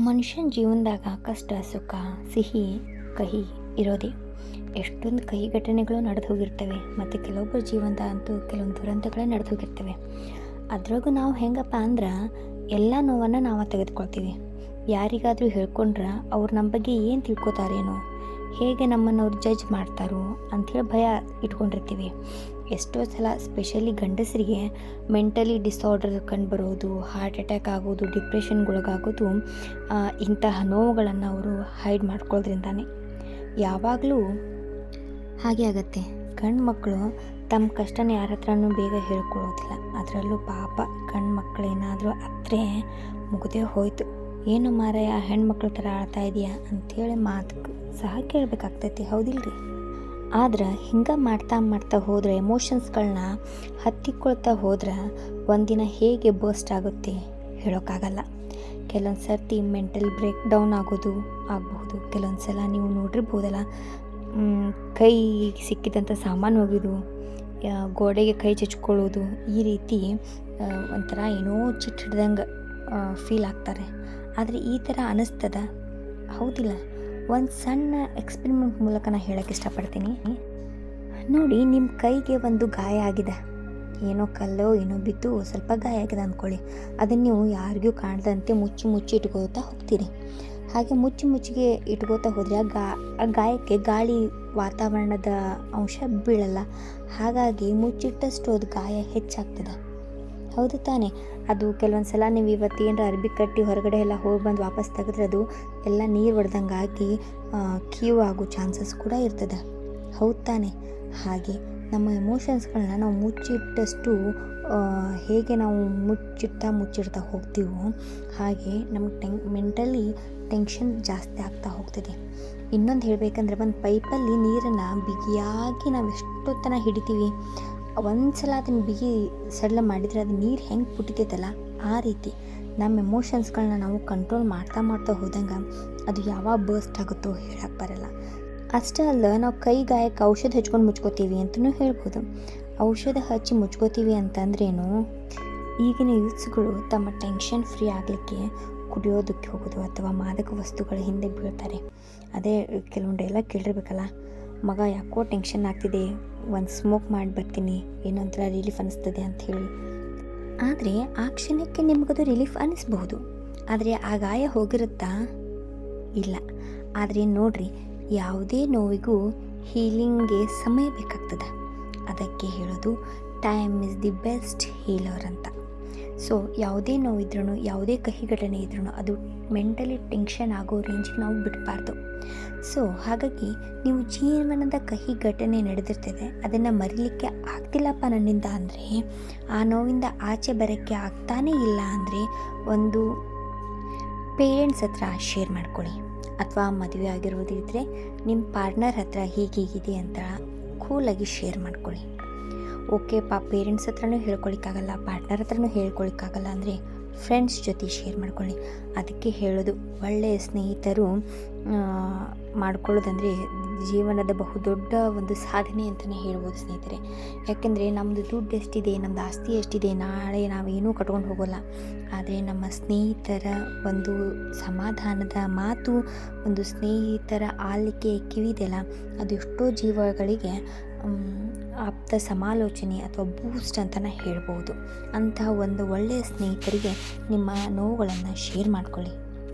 ಮನುಷ್ಯನ ಜೀವನದಾಗ ಕಷ್ಟ ಸುಖ ಸಿಹಿ ಕಹಿ ಇರೋದೇ. ಎಷ್ಟೊಂದು ಕಹಿ ಘಟನೆಗಳು ನಡೆದು ಹೋಗಿರ್ತವೆ ಮತ್ತು ಕೆಲವೊಬ್ಬರ ಜೀವನದ ಅಂತೂ ಕೆಲವೊಂದು ದುರಂತಗಳೇ ನಡೆದು ಹೋಗಿರ್ತವೆ. ಅದ್ರಾಗೂ ನಾವು ಹೆಂಗಪ್ಪ ಅಂದ್ರೆ ಎಲ್ಲ ನೋವನ್ನು ನಾವು ತೆಗೆದುಕೊಳ್ತೀವಿ. ಯಾರಿಗಾದರೂ ಹೇಳ್ಕೊಂಡ್ರೆ ಅವ್ರು ನಮ್ಮ ಬಗ್ಗೆ ಏನು ತಿಳ್ಕೊತಾರೇನೋ, ಹೇಗೆ ನಮ್ಮನ್ನು ಅವ್ರು ಜಡ್ಜ್ ಮಾಡ್ತಾರೋ ಅಂಥೇಳಿ ಭಯ ಇಟ್ಕೊಂಡಿರ್ತೀವಿ. ಎಷ್ಟೋ ಸಲ ಸ್ಪೆಷಲಿ ಗಂಡಸರಿಗೆ ಮೆಂಟಲಿ ಡಿಸಾರ್ಡರ್ ಕಂಡುಬರೋದು, ಹಾರ್ಟ್ ಅಟ್ಯಾಕ್ ಆಗೋದು, ಡಿಪ್ರೆಷನ್ಗೊಳಗಾಗೋದು ಇಂತಹ ನೋವುಗಳನ್ನು ಅವರು ಹೈಡ್ ಮಾಡ್ಕೊಳ್ಳೋದ್ರಿಂದಾನೆ. ಯಾವಾಗಲೂ ಹಾಗೆ ಆಗತ್ತೆ. ಗಂಡು ಮಕ್ಕಳು ತಮ್ಮ ಕಷ್ಟನ ಯಾರ ಹತ್ರನೂ ಬೇಗ ಹೇಳ್ಕೊಳ್ಳೋದಿಲ್ಲ. ಅದರಲ್ಲೂ ಪಾಪ ಗಂಡು ಮಕ್ಕಳೇನಾದರೂ ಅತ್ತರೆ ಮುಗಿದೇ ಹೋಯ್ತು, ಏನು ಮಾರಾಯ ಹೆಣ್ಮಕ್ಳ ಥರ ಆಳ್ತಾ ಇದೆಯಾ ಅಂಥೇಳಿ ಮಾತು ಸಹ ಕೇಳಬೇಕಾಗ್ತೈತಿ, ಹೌದಿಲ್ರಿ? ಆದ್ರೆ ಹಿಂಗೆ ಮಾಡ್ತಾ ಹೋದರೆ ಎಮೋಷನ್ಸ್ಗಳನ್ನ ಹತ್ತಿಕೊಳ್ತಾ ಹೋದ್ರೆ ಒಂದಿನ ಹೇಗೆ ಬರ್ಸ್ಟ್ ಆಗುತ್ತೆ ಹೇಳೋಕ್ಕಾಗಲ್ಲ. ಕೆಲವೊಂದು ಸರ್ತಿ ಮೆಂಟಲ್ ಬ್ರೇಕ್ ಡೌನ್ ಆಗಬಹುದು. ಕೆಲವೊಂದು ಸಲ ನೀವು ನೋಡಿರ್ಬೋದಲ್ಲ, ಕೈ ಸಿಕ್ಕಿದಂಥ ಸಾಮಾನು ಹೋಗಿದ್ದು, ಗೋಡೆಗೆ ಕೈ ಚಚ್ಕೊಳ್ಳೋದು, ಈ ರೀತಿ ಒಂಥರ ಏನೋ ಚಿಟ್ಟು ಹಿಡ್ದಂಗೆ ಫೀಲ್ ಆಗ್ತಾರೆ. ಆದರೆ ಈ ಥರ ಅನ್ನಿಸ್ತದ, ಹೌದಿಲ್ಲ? ಒಂದು ಸಣ್ಣ ಎಕ್ಸ್ಪೆರಿಮೆಂಟ್ ಮೂಲಕ ನಾನು ಹೇಳೋಕ್ಕೆ ಇಷ್ಟಪಡ್ತೀನಿ. ನೋಡಿ, ನಿಮ್ಮ ಕೈಗೆ ಒಂದು ಗಾಯ ಆಗಿದೆ, ಏನೋ ಕಲ್ಲೋ ಏನೋ ಬಿದ್ದು ಸ್ವಲ್ಪ ಗಾಯ ಆಗಿದೆ ಅಂದ್ಕೊಳ್ಳಿ. ಅದನ್ನು ನೀವು ಯಾರಿಗೂ ಕಾಣದಂತೆ ಮುಚ್ಚಿ ಇಟ್ಕೋತಾ ಹೋಗ್ತೀರಿ. ಹಾಗೆ ಮುಚ್ಚಿಗೆ ಇಟ್ಕೋತಾ ಹೋದರೆ ಆ ಗಾಯಕ್ಕೆ ಗಾಳಿ ವಾತಾವರಣದ ಅಂಶ ಬೀಳಲ್ಲ. ಹಾಗಾಗಿ ಮುಚ್ಚಿಟ್ಟಷ್ಟು ಅದು ಗಾಯ ಹೆಚ್ಚಾಗ್ತದೆ, ಹೌದು ತಾನೇ? ಅದು ಕೆಲವೊಂದು ಸಲ ನೀವು ಇವತ್ತು ಏನರ ಅರ್ಬಿ ಕಟ್ಟಿ ಹೊರಗಡೆ ಎಲ್ಲ ಹೋಗಿ ಬಂದು ವಾಪಸ್ ತೆಗೆದ್ರೆ ಅದು ಎಲ್ಲ ನೀರು ಹೊಡೆದಂಗೆ ಆಗಿ ಕೀವು ಆಗೋ ಚಾನ್ಸಸ್ ಕೂಡ ಇರ್ತದೆ, ಹೌದು ತಾನೇ? ಹಾಗೆ ನಮ್ಮ ಎಮೋಷನ್ಸ್ಗಳನ್ನ ನಾವು ಮುಚ್ಚಿಟ್ಟಷ್ಟು ಹೇಗೆ ನಾವು ಮುಚ್ಚಿಡ್ತಾ ಹೋಗ್ತೀವೋ ಹಾಗೆ ನಮಗೆ ಮೆಂಟಲಿ ಟೆನ್ಷನ್ ಜಾಸ್ತಿ ಆಗ್ತಾ ಹೋಗ್ತದೆ. ಇನ್ನೊಂದು ಹೇಳಬೇಕಂದ್ರೆ, ಒಂದು ಪೈಪಲ್ಲಿ ನೀರನ್ನು ಬಿಗಿಯಾಗಿ ನಾವು ಎಷ್ಟೊತ್ತನ ಹಿಡಿತೀವಿ, ಒಂದು ಸಲ ಅದನ್ನು ಬಿಗಿ ಸಡ್ಲ ಮಾಡಿದರೆ ಅದು ನೀರು ಹೆಂಗೆ ಪುಟಿತೈತಲ್ಲ, ಆ ರೀತಿ ನಮ್ಮ ಎಮೋಷನ್ಸ್ಗಳನ್ನ ನಾವು ಕಂಟ್ರೋಲ್ ಮಾಡ್ತಾ ಹೋದಂಗೆ ಅದು ಯಾವಾಗ ಬರ್ಸ್ಟ್ ಆಗುತ್ತೋ ಹೇಳಕ್ಕೆ ಬರಲ್ಲ. ಅಷ್ಟೇ ಅಲ್ಲ, ನಾವು ಕೈ ಗಾಯಕ್ಕೆ ಔಷಧ ಹಚ್ಕೊಂಡು ಮುಚ್ಕೋತೀವಿ ಅಂತಲೂ ಹೇಳ್ಬೋದು. ಔಷಧ ಹಚ್ಚಿ ಮುಚ್ಕೋತೀವಿ ಅಂತಂದ್ರೇನು, ಈಗಿನ ಯೂತ್ಸ್ಗಳು ತಮ್ಮ ಟೆನ್ಷನ್ ಫ್ರೀ ಆಗಲಿಕ್ಕೆ ಕುಡಿಯೋದಕ್ಕೆ ಹೋಗೋದು ಅಥವಾ ಮಾದಕ ವಸ್ತುಗಳ ಹಿಂದೆ ಬೀಳ್ತಾರೆ. ಅದೇ ಕೆಲವೊಂದು ಎಲ್ಲ ಕೇಳಿರ್ಬೇಕಲ್ಲ, ಮಗ ಯಾಕೋ ಟೆನ್ಷನ್ ಆಗ್ತಿದೆ, ಒಂದು ಸ್ಮೋಕ್ ಮಾಡಿ ಬರ್ತೀನಿ, ಏನೋ ಒಂಥರ ರಿಲೀಫ್ ಅನ್ನಿಸ್ತದೆ ಅಂಥೇಳಿ. ಆದರೆ ಆ ಕ್ಷಣಕ್ಕೆ ನಿಮಗದು ರಿಲೀಫ್ ಅನ್ನಿಸ್ಬಹುದು, ಆದರೆ ಆ ಗಾಯ ಹೋಗಿರುತ್ತಾ? ಇಲ್ಲ. ಆದರೆ ನೋಡ್ರಿ, ಯಾವುದೇ ನೋವಿಗೂ ಹೀಲಿಂಗ್ಗೆ ಸಮಯ ಬೇಕಾಗ್ತದೆ. ಅದಕ್ಕೆ ಹೇಳೋದು time is the best healer ಅಂತ. ಸೊ ಯಾವುದೇ ನೋವಿದ್ರೂ, ಯಾವುದೇ ಕಹಿ ಘಟನೆ ಇದ್ರೂ ಅದು ಮೆಂಟಲಿ ಟೆನ್ಷನ್ ಆಗೋ ರೇಂಜಿಗೆ ನಾವು ಬಿಡಬಾರ್ದು. ಸೊ ಹಾಗಾಗಿ ನೀವು ಜೀವನದ ಕಹಿ ಘಟನೆ ನಡೆದಿರ್ತದೆ, ಅದನ್ನು ಮರೀಲಿಕ್ಕೆ ಆಗ್ತಿಲ್ಲಪ್ಪ ನನ್ನಿಂದ ಅಂದರೆ, ಆ ನೋವಿಂದ ಆಚೆ ಬರೋಕ್ಕೆ ಆಗ್ತಾನೇ ಇಲ್ಲ ಅಂದರೆ, ಒಂದು ಪೇರೆಂಟ್ಸ್ ಹತ್ರ ಶೇರ್ ಮಾಡ್ಕೊಳ್ಳಿ. ಅಥವಾ ಮದುವೆ ಆಗಿರೋದಿದ್ದರೆ ನಿಮ್ಮ ಪಾರ್ಟ್ನರ್ ಹತ್ರ ಹೀಗಿದೆ ಅಂತ ಕೂಲಾಗಿ ಶೇರ್ ಮಾಡ್ಕೊಳ್ಳಿ. ಓಕೆ ಪೇರೆಂಟ್ಸ್ ಹತ್ರನೂ ಹೇಳ್ಕೊಳಿಕ್ಕಾಗಲ್ಲ, ಪಾರ್ಟ್ನರ್ ಹತ್ರನೂ ಹೇಳ್ಕೊಳಿಕ್ಕಾಗಲ್ಲ ಅಂದರೆ ಫ್ರೆಂಡ್ಸ್ ಜೊತೆ ಶೇರ್ ಮಾಡ್ಕೊಳ್ಳಿ. ಅದಕ್ಕೆ ಹೇಳೋದು, ಒಳ್ಳೆಯ ಸ್ನೇಹಿತರು ಮಾಡ್ಕೊಳ್ಳೋದಂದರೆ ಜೀವನದ ಬಹುದೊಡ್ಡ ಒಂದು ಸಾಧನೆ ಅಂತಲೇ ಹೇಳ್ಬೋದು ಸ್ನೇಹಿತರೆ. ಯಾಕೆಂದರೆ ನಮ್ಮದು ದುಡ್ಡು ಎಷ್ಟಿದೆ, ನಮ್ಮದು ಆಸ್ತಿ ಎಷ್ಟಿದೆ, ನಾಳೆ ನಾವೇನೂ ಕಟ್ಕೊಂಡು ಹೋಗೋಲ್ಲ. ಆದರೆ ನಮ್ಮ ಸ್ನೇಹಿತರ ಒಂದು ಸಮಾಧಾನದ ಮಾತು, ಒಂದು ಸ್ನೇಹಿತರ ಆಲಿಕೆ ಕಿವಿದೆಲ್ಲ, ಅದು ಎಷ್ಟೋ ಜೀವಗಳಿಗೆ ಆಪ್ತ ಸಮಾಲೋಚನೆ ಅಥವಾ ಬೂಸ್ಟ್ ಅಂತಲೇ ಹೇಳ್ಬೋದು. ಅಂತಹ ಒಂದು ಒಳ್ಳೆಯ ಸ್ನೇಹಿತರಿಗೆ ನಿಮ್ಮ ನೋವುಗಳನ್ನು ಶೇರ್ ಮಾಡ್ಕೊಳ್ಳಿ.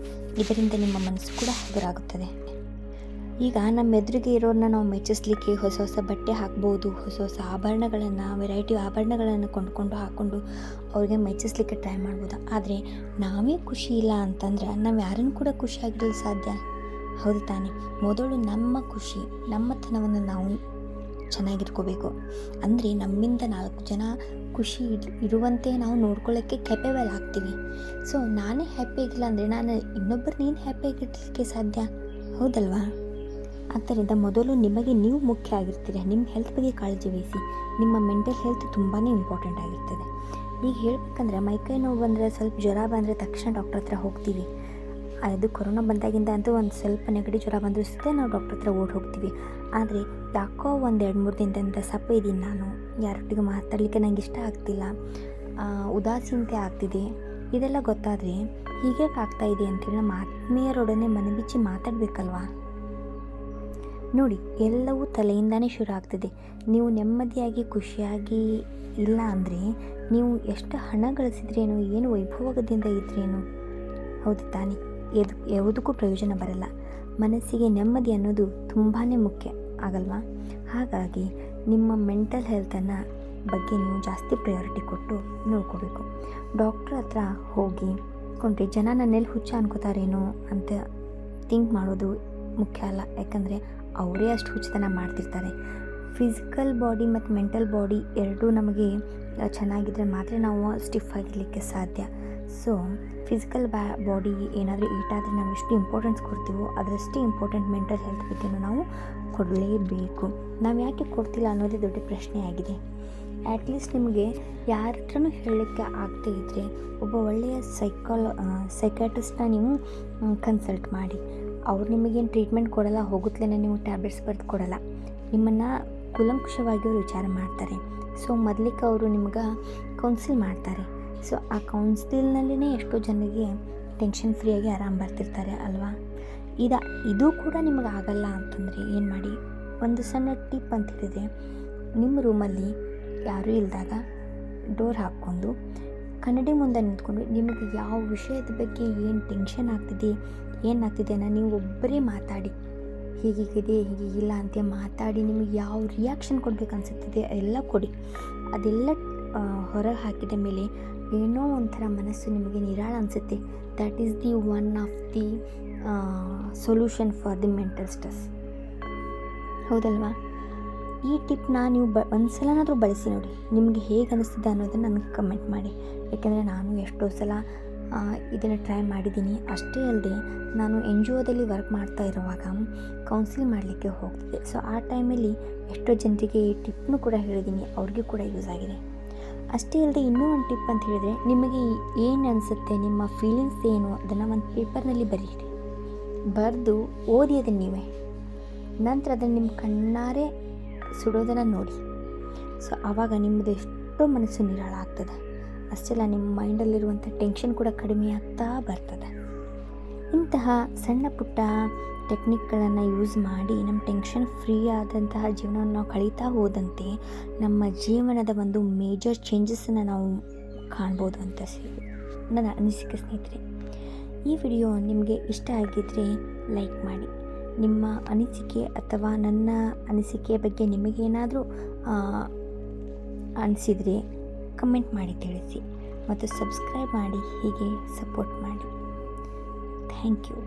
ಇದರಿಂದ ನಿಮ್ಮ ಮನಸ್ಸು ಕೂಡ ಹಗುರಾಗುತ್ತದೆ. ಈಗ ನಮ್ಮ ಎದುರಿಗೆ ಇರೋರನ್ನ ನಾವು ಮೆಚ್ಚಿಸ್ಲಿಕ್ಕೆ ಹೊಸ ಬಟ್ಟೆ ಹಾಕ್ಬೋದು, ಹೊಸ ಆಭರಣಗಳನ್ನು, ವೆರೈಟಿ ಆಭರಣಗಳನ್ನು ಹಾಕ್ಕೊಂಡು ಅವ್ರಿಗೆ ಮೆಚ್ಚಿಸ್ಲಿಕ್ಕೆ ಟ್ರೈ ಮಾಡ್ಬೋದು. ಆದರೆ ನಾವೇ ಖುಷಿ ಇಲ್ಲ ಅಂತಂದ್ರೆ ನಾವು ಯಾರನ್ನು ಕೂಡ ಖುಷಿಯಾಗಿರಲು ಸಾಧ್ಯ, ಹೌದು ತಾನೆ? ಮೊದಲು ನಮ್ಮ ಖುಷಿ, ನಮ್ಮತನವನ್ನು ನಾವು ಚೆನ್ನಾಗಿರ್ಕೋಬೇಕು. ಅಂದರೆ ನಮ್ಮಿಂದ 4 ಜನ ಖುಷಿ ಇರುವಂತೆ ನಾವು ನೋಡ್ಕೊಳ್ಳೋಕ್ಕೆ ಕೆಪೇಬಲ್ ಆಗ್ತೀವಿ. ಸೊ ನಾನೇ ಹ್ಯಾಪಿಯಾಗಿಲ್ಲ ಅಂದರೆ ನಾನು ನೀನು ಹ್ಯಾಪಿಯಾಗಿರ್ಲಿಕ್ಕೆ ಸಾಧ್ಯ, ಹೌದಲ್ವಾ? ಆದ್ದರಿಂದ ಮೊದಲು ನಿಮಗೆ ನೀವು ಮುಖ್ಯ ಆಗಿರ್ತೀರ. ನಿಮ್ಮ ಹೆಲ್ತ್ ಬಗ್ಗೆ ಕಾಳಜಿ ವಹಿಸಿ. ನಿಮ್ಮ ಮೆಂಟಲ್ ಹೆಲ್ತ್ ತುಂಬಾ ಇಂಪಾರ್ಟೆಂಟ್ ಆಗಿರ್ತದೆ. ಈಗ ಹೇಳ್ಬೇಕಂದ್ರೆ, ಮೈಕೈ ನೋವು ಬಂದರೆ, ಸ್ವಲ್ಪ ಜ್ವರ ಬಂದರೆ ತಕ್ಷಣ ಡಾಕ್ಟರ್ ಹತ್ರ ಹೋಗ್ತೀವಿ. ಅದು ಕೊರೋನಾ ಬಂದಾಗಿಂದ ಅಂತೂ ಒಂದು ಸ್ವಲ್ಪ ನೆಗಡಿ ಜ್ವರ ಬಂದರೂ ಸಹ ನಾವು ಡಾಕ್ಟರ್ ಹತ್ರ ಹೋಗ್ತೀವಿ. ಆದರೆ ಯಾಕೋ 1-2-3 ದಿನದಿಂದ ಸಪ್ಪೆ ಇದ್ದೀನಿ, ನಾನು ಯಾರೊಟ್ಟಿಗೆ ಮಾತಾಡಲಿಕ್ಕೆ ನನಗೆ ಇಷ್ಟ ಆಗ್ತಿಲ್ಲ, ಉದಾಸೀನತೆ ಆಗ್ತಿದೆ, ಇದೆಲ್ಲ ಗೊತ್ತಾದರೆ ಹೀಗೆ ಆಗ್ತಾ ಇದೆ ಅಂತೇಳಿ ನಮ್ಮ ಆತ್ಮೀಯರೊಡನೆ ಮನಬಿಚ್ಚಿ ಮಾತಾಡಬೇಕಲ್ವಾ? ನೋಡಿ, ಎಲ್ಲವೂ ತಲೆಯಿಂದಾನೇ ಶುರು ಆಗ್ತದೆ. ನೀವು ನೆಮ್ಮದಿಯಾಗಿ ಖುಷಿಯಾಗಿ ಇಲ್ಲ ಅಂದರೆ ನೀವು ಎಷ್ಟು ಹಣ ಗಳಿಸಿದ್ರೇನು, ಏನು ವೈಭೋಗದಿಂದ ಇದ್ರೇನು, ಹೌದು ತಾನೇ? ಯಾವುದಕ್ಕೂ ಪ್ರಯೋಜನ ಬರಲ್ಲ. ಮನಸ್ಸಿಗೆ ನೆಮ್ಮದಿ ಅನ್ನೋದು ತುಂಬಾ ಮುಖ್ಯ ಆಗಲ್ವಾ? ಹಾಗಾಗಿ ನಿಮ್ಮ ಮೆಂಟಲ್ ಹೆಲ್ತನ್ನು ಬಗ್ಗೆ ನೀವು ಜಾಸ್ತಿ ಪ್ರಯಾರಿಟಿ ಕೊಟ್ಟು ನೋಡ್ಕೋಬೇಕು. ಡಾಕ್ಟ್ರ್ ಹತ್ರ ಹೋಗಿ ಕೊಂಡ್ರೆ ಜನ ನನ್ನೆಲ್ಲಿ ಹುಚ್ಚ ಅನ್ಕೋತಾರೇನೋ ಅಂತ ಥಿಂಕ್ ಮಾಡೋದು ಮುಖ್ಯ ಅಲ್ಲ. ಯಾಕಂದರೆ ಅವರೇ ಅಷ್ಟು ಹುಚ್ಚತನ ಮಾಡ್ತಿರ್ತಾರೆ. ಫಿಸಿಕಲ್ ಬಾಡಿ ಮತ್ತು ಮೆಂಟಲ್ ಬಾಡಿ ಎರಡೂ ನಮಗೆ ಚೆನ್ನಾಗಿದ್ದರೆ ಮಾತ್ರ ನಾವು ಸ್ಟಿಫ್ ಆಗಿರಲಿಕ್ಕೆ ಸಾಧ್ಯ. ಸೊ ಫಿಸಿಕಲ್ ಬಾಡಿ ಏನಾದರೂ ಈಟಾದರೆ ನಾವು ಎಷ್ಟು ಇಂಪಾರ್ಟೆನ್ಸ್ ಕೊಡ್ತೀವೋ ಅದರಷ್ಟೇ ಇಂಪಾರ್ಟೆಂಟ್ ಮೆಂಟಲ್ ಹೆಲ್ತ್ ಬಗ್ಗೆನೂ ನಾವು ಕೊಡಲೇಬೇಕು. ನಾವು ಯಾಕೆ ಕೊಡ್ತಿಲ್ಲ ಅನ್ನೋದೇ ದೊಡ್ಡ ಪ್ರಶ್ನೆ ಆಗಿದೆ. ಅಟ್ಲೀಸ್ಟ್ ನಿಮಗೆ ಯಾರ ಹತ್ರನೂ ಹೇಳಲಿಕ್ಕೆ ಆಗದೇ ಇದ್ದರೆ ಒಬ್ಬ ಒಳ್ಳೆಯ ಸೈಕಾಟ್ರಿಸ್ಟ್ನ ನೀವು ಕನ್ಸಲ್ಟ್ ಮಾಡಿ. ಅವ್ರು ನಿಮಗೇನು ಟ್ರೀಟ್ಮೆಂಟ್ ಕೊಡಲ್ಲ, ಹೋಗುತ್ತಲೇ ನೀವು ಟ್ಯಾಬ್ಲೆಟ್ಸ್ ಬರೆದು ಕೊಡಲ್ಲ. ನಿಮ್ಮನ್ನು ಕೂಲಂಕುಷವಾಗಿ ಅವರು ವಿಚಾರ ಮಾಡ್ತಾರೆ. ಸೊ ಮೊದಲಿಗೆ ಅವರು ನಿಮ್ಗೆ ಕೌನ್ಸಿಲ್ ಮಾಡ್ತಾರೆ. ಸೊ ಆ ಕೌನ್ಸಿಲ್ನಲ್ಲಿನೇ ಎಷ್ಟೋ ಜನರಿಗೆ ಟೆನ್ಷನ್ ಫ್ರೀಯಾಗಿ ಆರಾಮ್ ಬರ್ತಿರ್ತಾರೆ ಅಲ್ವಾ? ಇದು ಕೂಡ ನಿಮಗೆ ಆಗಲ್ಲ ಅಂತಂದರೆ ಏನು ಮಾಡಿ, ಒಂದು ಸಣ್ಣ ಟಿಪ್ ಅಂತ ಹೇಳಿದರೆ, ನಿಮ್ಮ ರೂಮಲ್ಲಿ ಯಾರೂ ಇಲ್ಲದಾಗ ಡೋರ್ ಹಾಕ್ಕೊಂಡು ಕನ್ನಡಿ ಮುಂದೆ ನಿಂತ್ಕೊಂಡು ನಿಮಗೆ ಯಾವ ವಿಷಯದ ಬಗ್ಗೆ ಏನು ಟೆನ್ಷನ್ ಆಗ್ತಿದೆ, ಏನಾಗ್ತಿದೆ ಅನ್ನೋ ನೀವು ಒಬ್ಬರೇ ಮಾತಾಡಿ. ಹೀಗಿದೆ ಹೀಗಿಲ್ಲ ಅಂತ ಮಾತಾಡಿ ನಿಮಗೆ ಯಾವ ರಿಯಾಕ್ಷನ್ ಕೊಡ್ಬೇಕು ಅನಿಸುತ್ತಿದೆ ಎಲ್ಲ ಕೊಡಿ. ಅದೆಲ್ಲ ಹೊರಗೆ ಹಾಕಿದ ಮೇಲೆ ಏನೋ ಒಂಥರ ಮನಸ್ಸು ನಿಮಗೆ ನಿರಾಳ ಅನಿಸುತ್ತೆ. That is the one of the solution for the mental stress. ಹೌದಲ್ವಾ? ಈ ಟಿಪ್ನ ನೀವು ಒಂದು ಸಲನಾದರೂ ಬಳಸಿ ನೋಡಿ. ನಿಮಗೆ ಹೇಗೆ ಅನಿಸ್ತಿದೆ ಅನ್ನೋದನ್ನು ನನಗೆ ಕಮೆಂಟ್ ಮಾಡಿ. ಯಾಕೆಂದರೆ ನಾನು ಎಷ್ಟೋ ಸಲ ಇದನ್ನು ಟ್ರೈ ಮಾಡಿದ್ದೀನಿ. ಅಷ್ಟೇ ಅಲ್ಲದೆ ನಾನು NGOದಲ್ಲಿ ವರ್ಕ್ ಮಾಡ್ತಾ ಇರುವಾಗ ಕೌನ್ಸಿಲ್ ಮಾಡಲಿಕ್ಕೆ ಹೋಗ್ತಿದ್ದೆ. ಸೊ ಆ ಟೈಮಲ್ಲಿ ಎಷ್ಟೋ ಜನರಿಗೆ ಈ ಟಿಪ್ನು ಕೂಡ ಹೇಳಿದ್ದೀನಿ, ಅವ್ರಿಗೆ ಕೂಡ ಯೂಸ್ ಆಗಿದೆ. ಅಷ್ಟೇ ಅಲ್ಲದೆ ಇನ್ನೂ ಒಂದು ಟಿಪ್ ಅಂತ ಹೇಳಿದರೆ, ನಿಮಗೆ ಏನು ಅನಿಸುತ್ತೆ, ನಿಮ್ಮ ಫೀಲಿಂಗ್ಸ್ ಏನು, ಅದನ್ನು ಒಂದು ಪೇಪರ್ನಲ್ಲಿ ಬರೀರಿ. ಬರೆದು ಓದಿ ಅದನ್ನು ನೀವೇ. ನಂತರ ಅದನ್ನು ನಿಮ್ಮ ಕಣ್ಣಾರೆ ಸುಡೋದನ್ನು ನೋಡಿ. ಸೊ ಆವಾಗ ನಿಮ್ಮದು ಎಷ್ಟೋ ಮನಸ್ಸು ನಿರಾಳ ಆಗ್ತದೆ. ಅಷ್ಟೆಲ್ಲ ನಿಮ್ಮ ಮೈಂಡಲ್ಲಿರುವಂಥ ಟೆನ್ಷನ್ ಕೂಡ ಕಡಿಮೆ ಆಗ್ತಾ ಬರ್ತದೆ. ಇಂತಹ ಸಣ್ಣ ಪುಟ್ಟ ಟೆಕ್ನಿಕ್ಗಳನ್ನು ಯೂಸ್ ಮಾಡಿ ನಮ್ಮ ಟೆನ್ಷನ್ ಫ್ರೀ ಆದಂತಹ ಜೀವನವನ್ನು ನಾವು ಕಳೀತಾ ಹೋದಂತೆ ನಮ್ಮ ಜೀವನದ ಒಂದು ಮೇಜರ್ ಚೇಂಜಸನ್ನು ನಾವು ಕಾಣ್ಬೋದು ಅಂತ ನನ್ನ ಅನಿಸಿಕೆ ಸ್ನೇಹಿತರೆ. ಈ ವಿಡಿಯೋ ನಿಮಗೆ ಇಷ್ಟ ಆಗಿದ್ದರೆ ಲೈಕ್ ಮಾಡಿ. ನಿಮ್ಮ ಅನಿಸಿಕೆ ಅಥವಾ ನನ್ನ ಅನಿಸಿಕೆಯ ಬಗ್ಗೆ ನಿಮಗೇನಾದರೂ ಅನಿಸಿದರೆ ಕಮೆಂಟ್ ಮಾಡಿ ತಿಳಿಸಿ ಮತ್ತು ಸಬ್ಸ್ಕ್ರೈಬ್ ಮಾಡಿ. ಹೀಗೆ ಸಪೋರ್ಟ್ ಮಾಡಿ. Thank you.